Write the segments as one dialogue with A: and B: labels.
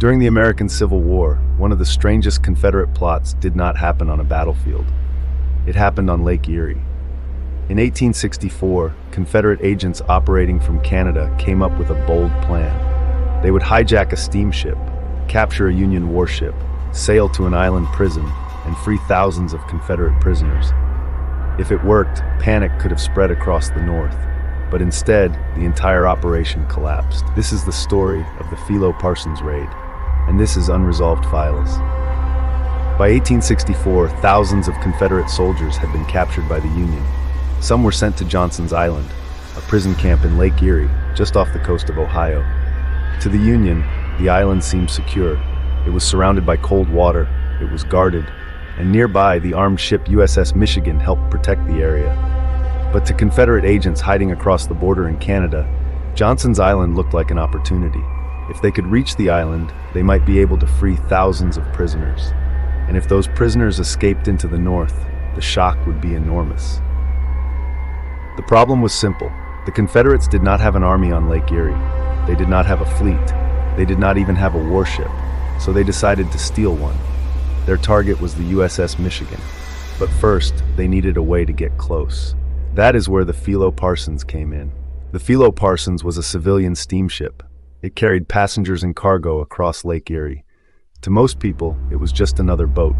A: During the American Civil War, one of the strangest Confederate plots did not happen on a battlefield. It happened on Lake Erie. In 1864, Confederate agents operating from Canada came up with a bold plan. They would hijack a steamship, capture a Union warship, sail to an island prison, and free thousands of Confederate prisoners. If it worked, panic could have spread across the North. But instead, the entire operation collapsed. This is the story of the Philo Parsons raid, and this is Unresolved Files. By 1864, thousands of Confederate soldiers had been captured by the Union. Some were sent to Johnson's Island, a prison camp in Lake Erie, just off the coast of Ohio. To the Union, the island seemed secure. It was surrounded by cold water, it was guarded, and nearby the armed ship USS Michigan helped protect the area. But to Confederate agents hiding across the border in Canada, Johnson's Island looked like an opportunity. If they could reach the island, they might be able to free thousands of prisoners. And if those prisoners escaped into the North, the shock would be enormous. The problem was simple. The Confederates did not have an army on Lake Erie. They did not have a fleet. They did not even have a warship. So they decided to steal one. Their target was the USS Michigan. But first, they needed a way to get close. That is where the Philo Parsons came in. The Philo Parsons was a civilian steamship. It carried passengers and cargo across Lake Erie. To most people, it was just another boat.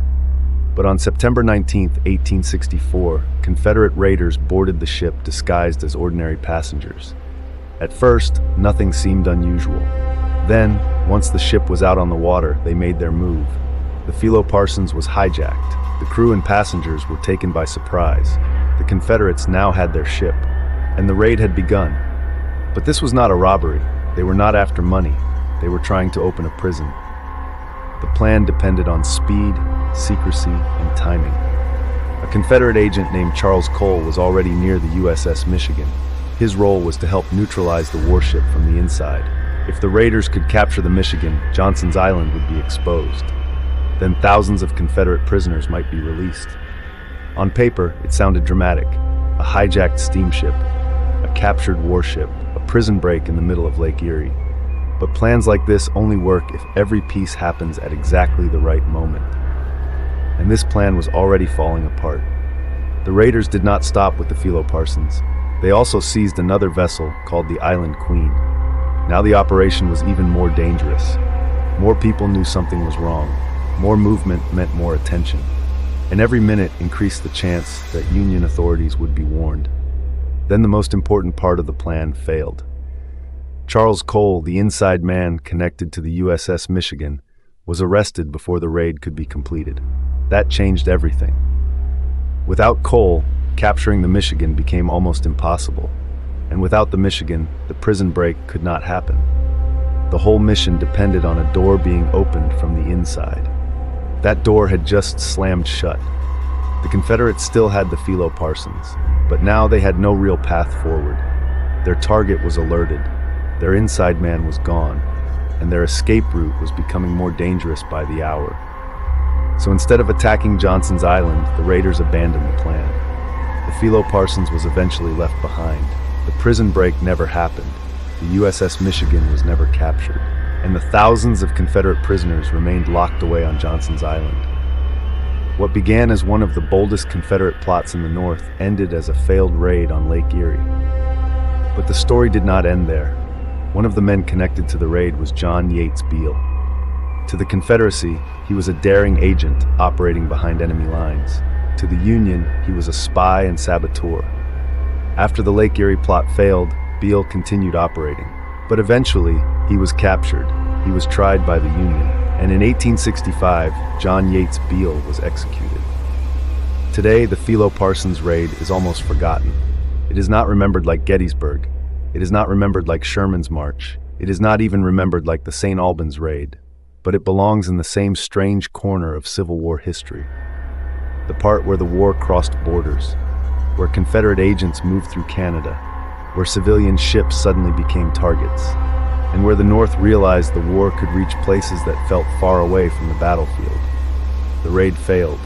A: But on September 19, 1864, Confederate raiders boarded the ship disguised as ordinary passengers. At first, nothing seemed unusual. Then, once the ship was out on the water, they made their move. The Philo Parsons was hijacked. The crew and passengers were taken by surprise. The Confederates now had their ship, and the raid had begun. But this was not a robbery. They were not after money. They were trying to open a prison. The plan depended on speed, secrecy, and timing. A Confederate agent named Charles Cole was already near the USS Michigan. His role was to help neutralize the warship from the inside. If the raiders could capture the Michigan, Johnson's Island would be exposed. Then thousands of Confederate prisoners might be released. On paper, it sounded dramatic. A hijacked steamship, a captured warship, a prison break in the middle of Lake Erie. But plans like this only work if every piece happens at exactly the right moment. And this plan was already falling apart. The raiders did not stop with the Philo Parsons. They also seized another vessel called the Island Queen. Now the operation was even more dangerous. More people knew something was wrong. More movement meant more attention. And every minute increased the chance that Union authorities would be warned. Then the most important part of the plan failed. Charles Cole, the inside man connected to the USS Michigan, was arrested before the raid could be completed. That changed everything. Without Cole, capturing the Michigan became almost impossible. And without the Michigan, the prison break could not happen. The whole mission depended on a door being opened from the inside. That door had just slammed shut. The Confederates still had the Philo Parsons, but now they had no real path forward. Their target was alerted, their inside man was gone, and their escape route was becoming more dangerous by the hour. So instead of attacking Johnson's Island, the raiders abandoned the plan. The Philo Parsons was eventually left behind. The prison break never happened. The USS Michigan was never captured. And the thousands of Confederate prisoners remained locked away on Johnson's Island. What began as one of the boldest Confederate plots in the North ended as a failed raid on Lake Erie. But the story did not end there. One of the men connected to the raid was John Yates Beale. To the Confederacy, he was a daring agent operating behind enemy lines. To the Union, he was a spy and saboteur. After the Lake Erie plot failed, Beale continued operating. But eventually, he was captured. He was tried by the Union. And in 1865, John Yates Beale was executed. Today, the Philo Parsons raid is almost forgotten. It is not remembered like Gettysburg. It is not remembered like Sherman's March. It is not even remembered like the St. Albans raid. But it belongs in the same strange corner of Civil War history. The part where the war crossed borders, where Confederate agents moved through Canada, where civilian ships suddenly became targets, and where the North realized the war could reach places that felt far away from the battlefield. The raid failed,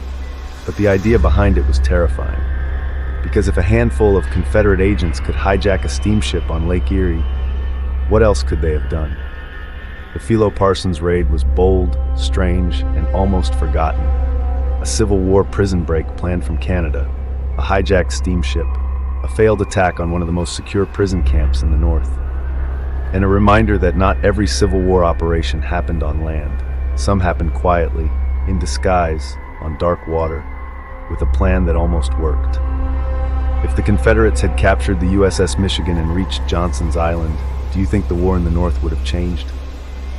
A: but the idea behind it was terrifying. Because if a handful of Confederate agents could hijack a steamship on Lake Erie, what else could they have done? The Philo Parsons raid was bold, strange, and almost forgotten. A Civil War prison break planned from Canada, a hijacked steamship, a failed attack on one of the most secure prison camps in the North, and a reminder that not every Civil War operation happened on land. Some happened quietly, in disguise, on dark water, with a plan that almost worked. If the Confederates had captured the USS Michigan and reached Johnson's Island, do you think the war in the North would have changed?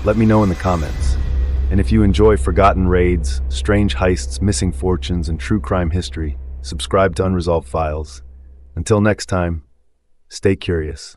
A: Let me know in the comments. And if you enjoy forgotten raids, strange heists, missing fortunes, and true crime history, subscribe to Unresolved Files. Until next time, stay curious.